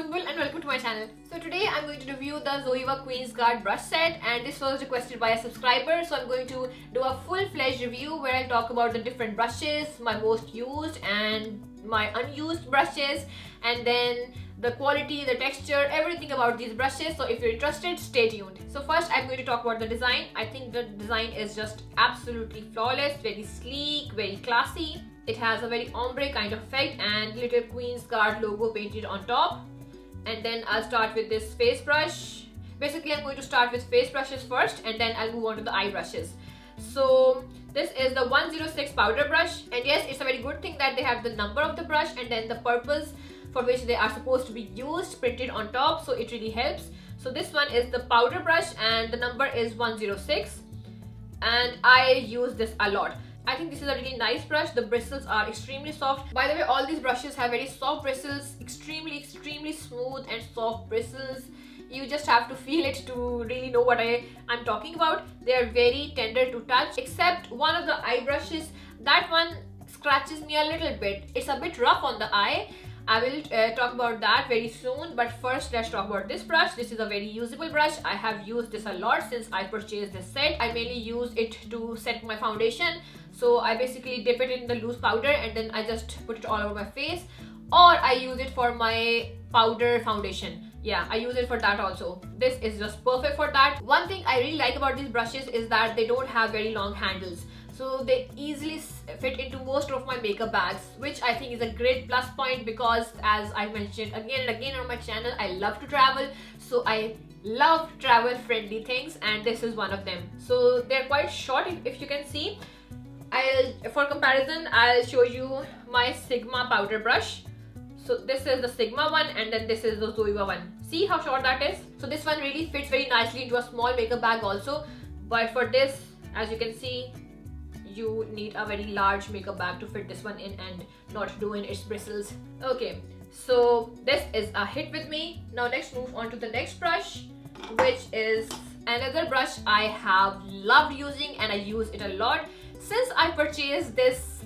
Sumbul and welcome to my channel. So today I'm going to review the Zoeva Queens Guard brush set, and this was requested by a subscriber, so I'm going to do a full-fledged review where I talk about the different brushes, my most used and my unused brushes, and then the quality, the texture, everything about these brushes. So if you're interested, stay tuned. So first I'm going to talk about the design. I think the design is just absolutely flawless, very sleek, very classy. It has a very ombre kind of effect and little Queen's Guard logo painted on top. And then I'll start with this face brush. Basically I'm going to start with face brushes first and then I'll move on to the eye brushes. So this is the 106 powder brush, and yes, it's a very good thing that they have the number of the brush and then the purpose for which they are supposed to be used printed on top, so it really helps. So this one is the powder brush and the number is 106, and I use this a lot. I think this is a really nice brush. The bristles are extremely soft. By the way, all these brushes have very soft bristles, extremely smooth and soft bristles. You just have to feel it to really know what I'm talking about. They are very tender to touch, except one of the eye brushes. That one scratches me a little bit. It's a bit rough on the eye. I will talk about that very soon, but first let's talk about this brush. This is a very usable brush. I have used this a lot since I purchased this set. I mainly use it to set my foundation. So I basically dip it in the loose powder and then I just put it all over my face, or I use it for my powder foundation. Yeah, I use it for that also. This is just perfect for that. One thing I really like about these brushes is that they don't have very long handles, so they easily fit into most of my makeup bags, which I think is a great plus point because, as I mentioned again and again on my channel, I love to travel, so I love travel friendly things, and this is one of them. So they're quite short, if you can see. For comparison, I'll show you my Sigma powder brush. So this is the Sigma one and then this is the Zoeva one. See how short that is? So this one really fits very nicely into a small makeup bag also. But for this, as you can see, you need a very large makeup bag to fit this one in and not ruin its bristles. Okay, so this is a hit with me. Now let's move on to the next brush, which is another brush I have loved using and I use it a lot. Since I purchased this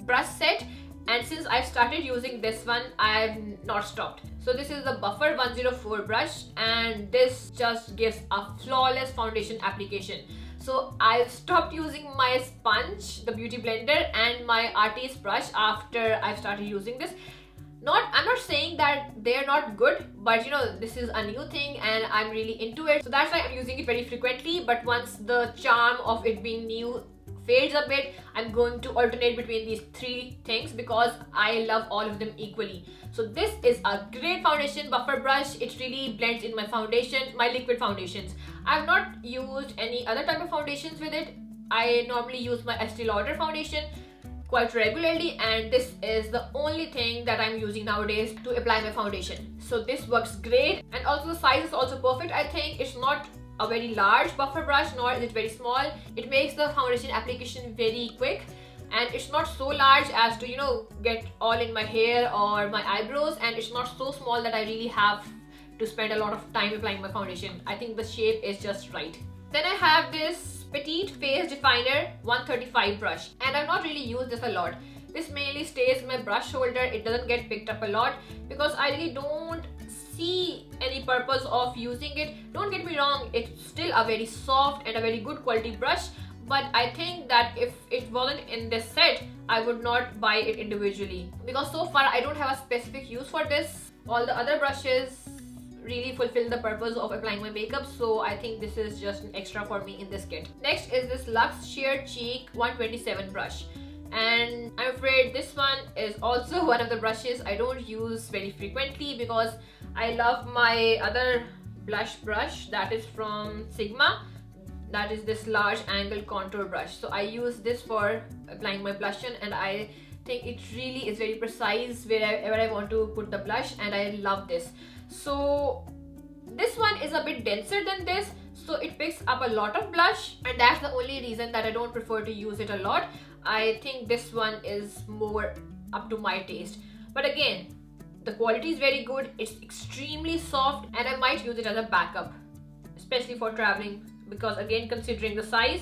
brush set, and since I started using this one, I've not stopped. So this is the Buffer 104 brush, and this just gives a flawless foundation application. So I stopped using my sponge, the beauty blender, and my artist brush after I started using this. I'm not saying that they're not good, but you know, this is a new thing and I'm really into it. So that's why I'm using it very frequently, but once the charm of it being new fades a bit, I'm going to alternate between these three things because I love all of them equally. So this is a great foundation buffer brush. It really blends in my foundation, my liquid foundations. I've not used any other type of foundations with it. I normally use my Estee Lauder foundation quite regularly, and this is the only thing that I'm using nowadays to apply my foundation. So this works great, and also the size is also perfect. I think it's not a very large buffer brush, nor is it very small. It makes the foundation application very quick, and it's not so large as to, you know, get all in my hair or my eyebrows, and it's not so small that I really have to spend a lot of time applying my foundation. I think the shape is just right. Then I have this Petit Face Definer 135 brush, and I've not really used this a lot. This mainly stays in my brush holder. It doesn't get picked up a lot because I really don't see any purpose of using it. Don't get me wrong, it's still a very soft and a very good quality brush, but I think that if it wasn't in this set, I would not buy it individually because so far I don't have a specific use for this. All the other brushes really fulfill the purpose of applying my makeup, so I think this is just an extra for me in this kit. Next is this Luxe Sheer Cheek 127 brush, and I'm afraid this one is also one of the brushes I don't use very frequently because I love my other blush brush that is from Sigma. That is this large angle contour brush. So I use this for applying my blush on, and I think it really is very precise wherever I want to put the blush, and I love this. So this one is a bit denser than this, so it picks up a lot of blush, and that's the only reason that I don't prefer to use it a lot. I think this one is more up to my taste, but again, the quality is very good. It's extremely soft, and I might use it as a backup, especially for traveling, because again, considering the size,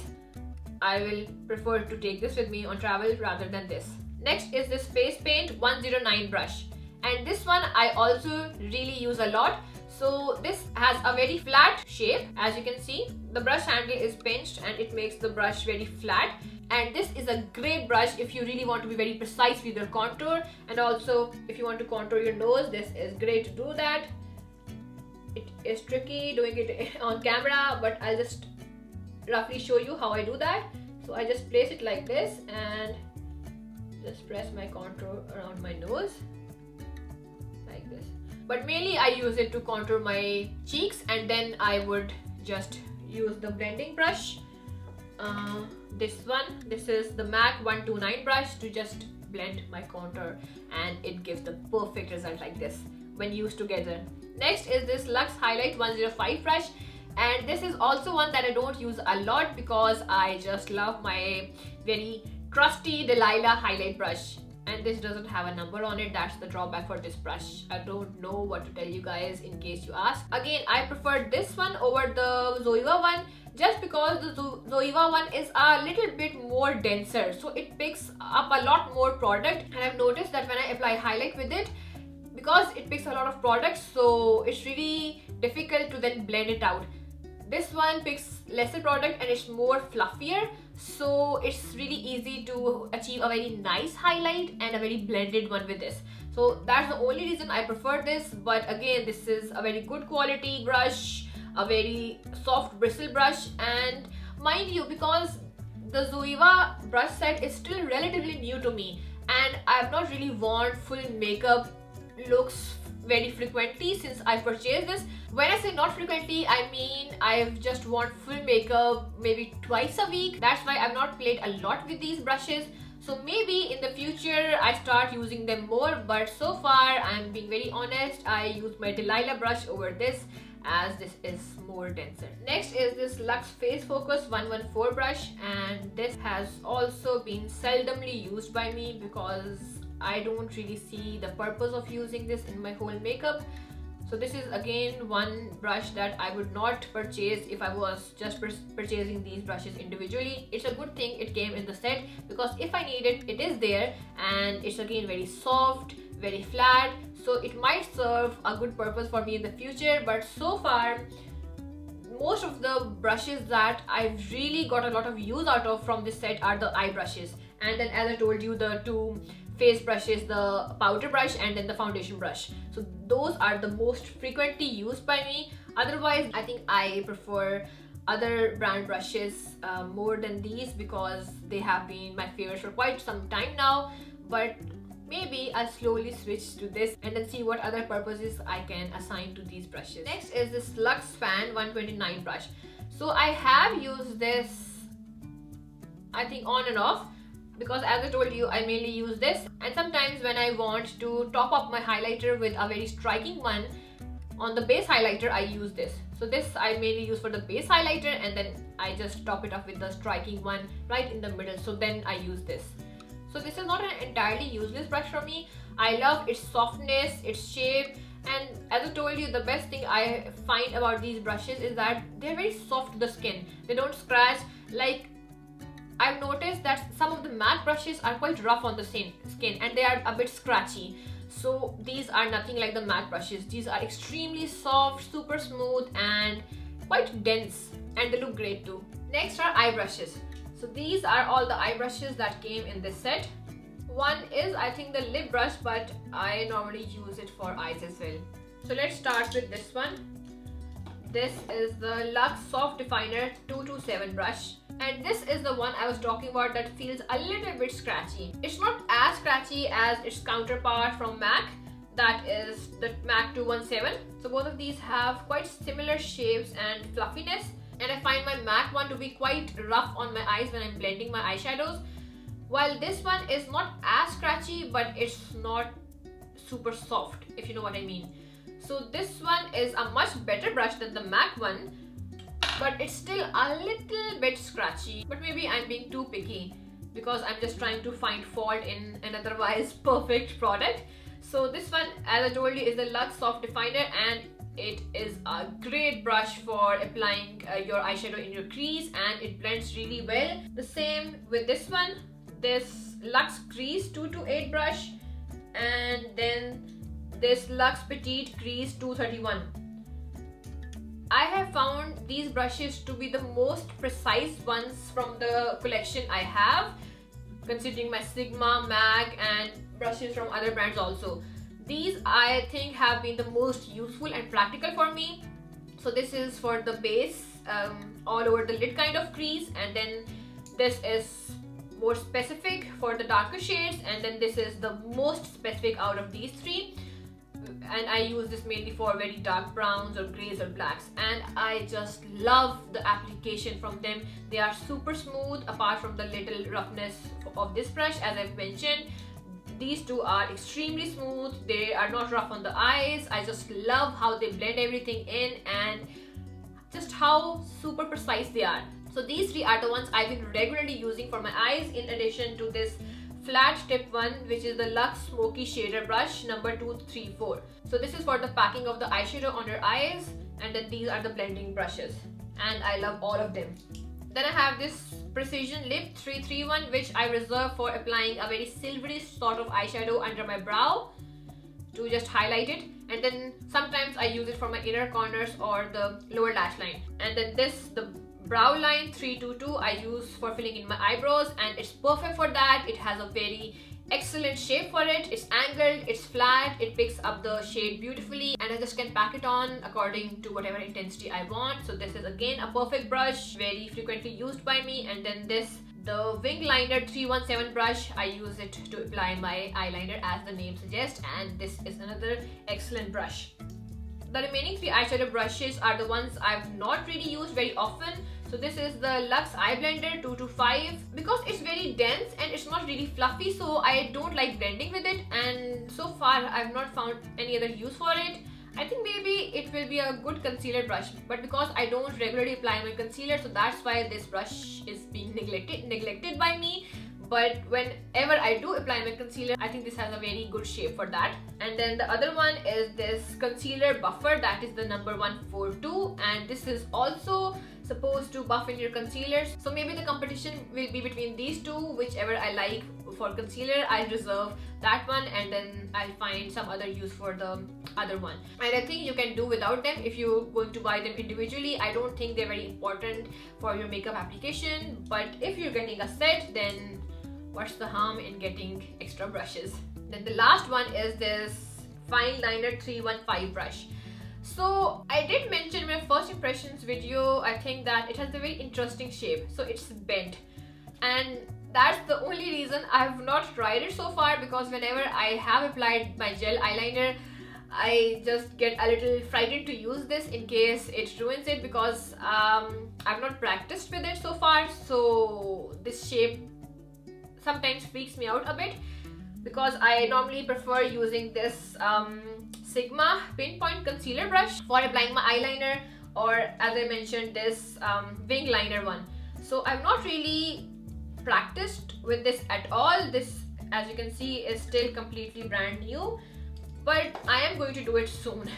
I will prefer to take this with me on travel rather than this. Next is this Face Paint 109 brush, And this one I also really use a lot. So this has a very flat shape. As you can see, the brush handle is pinched and it makes the brush very flat. And this is a great brush if you really want to be very precise with your contour, and also if you want to contour your nose, this is great to do that. It is tricky doing it on camera, but I'll just roughly show you how I do that. So I just place it like this and just press my contour around my nose like this. But mainly I use it to contour my cheeks, and then I would just use the blending brush. This is the MAC 129 brush to just blend my contour, and it gives the perfect result like this when used together. Next is this Luxe Highlight 105 brush, and this is also one that I don't use a lot because I just love my very trusty Delilah highlight brush. And this doesn't have a number on it. That's the drawback for this brush. I don't know what to tell you guys in case you ask. Again, I prefer this one over the Zoeva one just because the Zoeva one is a little bit more denser, so it picks up a lot more product. And I've noticed that when I apply highlight with it, because it picks a lot of product, so it's really difficult to then blend it out. This one picks lesser product and it's more fluffier, so it's really easy to achieve a very nice highlight and a very blended one with this. So that's the only reason I prefer this. But again, this is a very good quality brush, a very soft bristle brush, and mind you, because the Zoeva brush set is still relatively new to me and I have not really worn full makeup looks very frequently since I purchased this. When I say not frequently, I mean I've just worn full makeup maybe twice a week. That's why I've not played a lot with these brushes. So maybe in the future I start using them more, but so far I'm being very honest, I use my Delilah brush over this as this is more denser. Next is this Luxe Face Focus 114 brush, and this has also been seldomly used by me because I don't really see the purpose of using this in my whole makeup. So this is again one brush that I would not purchase if I was just purchasing these brushes individually. It's a good thing it came in the set because if I need it, it is there, and it's again very soft, very flat, so it might serve a good purpose for me in the future. But so far, most of the brushes that I've really got a lot of use out of from this set are the eye brushes, and then as I told you, the two face brushes, the powder brush and then the foundation brush. So those are the most frequently used by me. Otherwise, I think I prefer other brand brushes more than these because they have been my favorites for quite some time now. But maybe I'll slowly switch to this and then see what other purposes I can assign to these brushes. Next is this Luxe Fan 129 brush. So I have used this, I think, on and off, because as I told you, I mainly use this, and sometimes when I want to top up my highlighter with a very striking one on the base highlighter, I use this. So this I mainly use for the base highlighter, and then I just top it up with the striking one right in the middle, so then I use this. So this is not an entirely useless brush for me. I love its softness, its shape, and as I told you, the best thing I find about these brushes is that they're very soft to the skin. They don't scratch. Like, I've noticed that some of the matte brushes are quite rough on the skin and they are a bit scratchy. So these are nothing like the matte brushes. These are extremely soft, super smooth and quite dense, and they look great too. Next are eye brushes. So these are all the eye brushes that came in this set. One is, I think, the lip brush, but I normally use it for eyes as well. So let's start with this one. This is the Luxe Soft Definer 227 brush. And this is the one I was talking about that feels a little bit scratchy. It's not as scratchy as its counterpart from MAC, that is the MAC 217. So both of these have quite similar shapes and fluffiness. And I find my MAC one to be quite rough on my eyes when I'm blending my eyeshadows. While this one is not as scratchy, but it's not super soft, if you know what I mean. So this one is a much better brush than the MAC one, but it's still a little bit scratchy. But maybe I'm being too picky because I'm just trying to find fault in an otherwise perfect product. So this one, as I told you, is the Luxe Soft Definer, and it is a great brush for applying your eyeshadow in your crease, and it blends really well. The same with this one, this Luxe Crease 228 brush, and then this Luxe Petit Crease 231. I have found these brushes to be the most precise ones from the collection I have, considering my Sigma, MAC and brushes from other brands also. These I think have been the most useful and practical for me. So this is for the base, all over the lid kind of crease, and then this is more specific for the darker shades, and then this is the most specific out of these three. And I use this mainly for very dark browns or grays or blacks, and I just love the application from them. They are super smooth apart from the little roughness of this brush. As I've mentioned, these two are extremely smooth. They are not rough on the eyes. I just love how they blend everything in and just how super precise they are. So these three are the ones I've been regularly using for my eyes, in addition to this flat tip one, which is the Luxe Smoky shader brush number 234. So this is for the packing of the eyeshadow on your eyes, and then these are the blending brushes, and I love all of them. Then I have this Precision Lip 331, which I reserve for applying a very silvery sort of eyeshadow under my brow to just highlight it, and then sometimes I use it for my inner corners or the lower lash line. And then this, the Brow Line 322, I use for filling in my eyebrows, and it's perfect for that. It has a very excellent shape for it. It's angled, it's flat, it picks up the shade beautifully, and I just can pack it on according to whatever intensity I want. So this is again a perfect brush, very frequently used by me. And then this, the Wing Liner 317 brush, I use it to apply my eyeliner as the name suggests, and this is another excellent brush. The remaining three eyeshadow brushes are the ones I've not really used very often. So this is the Luxe Eye Blender 225, because it's very dense and it's not really fluffy, so I don't like blending with it, and so far I've not found any other use for it. I think maybe it will be a good concealer brush, but because I don't regularly apply my concealer, so that's why this brush is being neglected by me. But whenever I do apply my concealer, I think this has a very good shape for that. And then the other one is this concealer buffer, that is the number 142, and this is also supposed to buff in your concealers. So maybe the competition will be between these two. Whichever I like for concealer, I'll reserve that one, and then I'll find some other use for the other one. And I think you can do without them if you're going to buy them individually. I don't think they're very important for your makeup application, but if you're getting a set, then what's the harm in getting extra brushes? Then the last one is this Fine Liner 315 brush. So I did mention in my first impressions video, I think that it has a very interesting shape. So it's bent, and that's the only reason I've not tried it so far, because whenever I have applied my gel eyeliner, I just get a little frightened to use this in case it ruins it, because I've not practiced with it so far. So this shape sometimes freaks me out a bit, because I normally prefer using this Sigma Pinpoint Concealer brush for applying my eyeliner, or as I mentioned, this Wing Liner one. So I've not really practiced with this at all. This, as you can see, is still completely brand new, but I am going to do it soon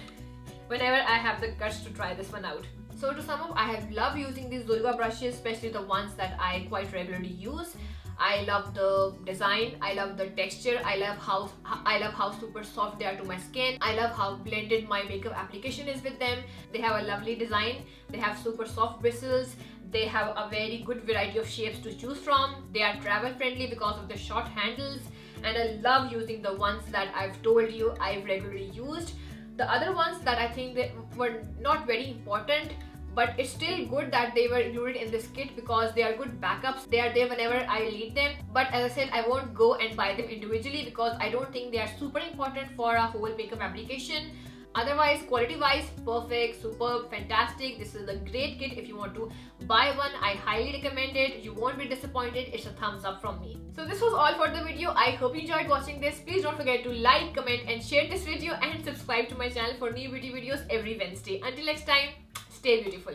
whenever I have the guts to try this one out. So to sum up, I have loved using these Zoeva brushes, especially the ones that I quite regularly use. I love the design, I love the texture, I love how super soft they are to my skin. I love how blended my makeup application is with them. They have a lovely design, they have super soft bristles, they have a very good variety of shapes to choose from. They are travel friendly because of the short handles, and I love using the ones that I've told you I've regularly used. The other ones that I think that were not very important, but it's still good that they were included in this kit, because they are good backups. They are there whenever I need them, but as I said, I won't go and buy them individually because I don't think they are super important for a whole makeup application. Otherwise, quality wise, perfect, superb, fantastic. This is a great kit. If you want to buy one, I highly recommend it. You won't be disappointed. It's a thumbs up from me. So this was all for the video. I hope you enjoyed watching this. Please don't forget to like, comment and share this video, and subscribe to my channel for new beauty videos every Wednesday. Until next time, stay beautiful.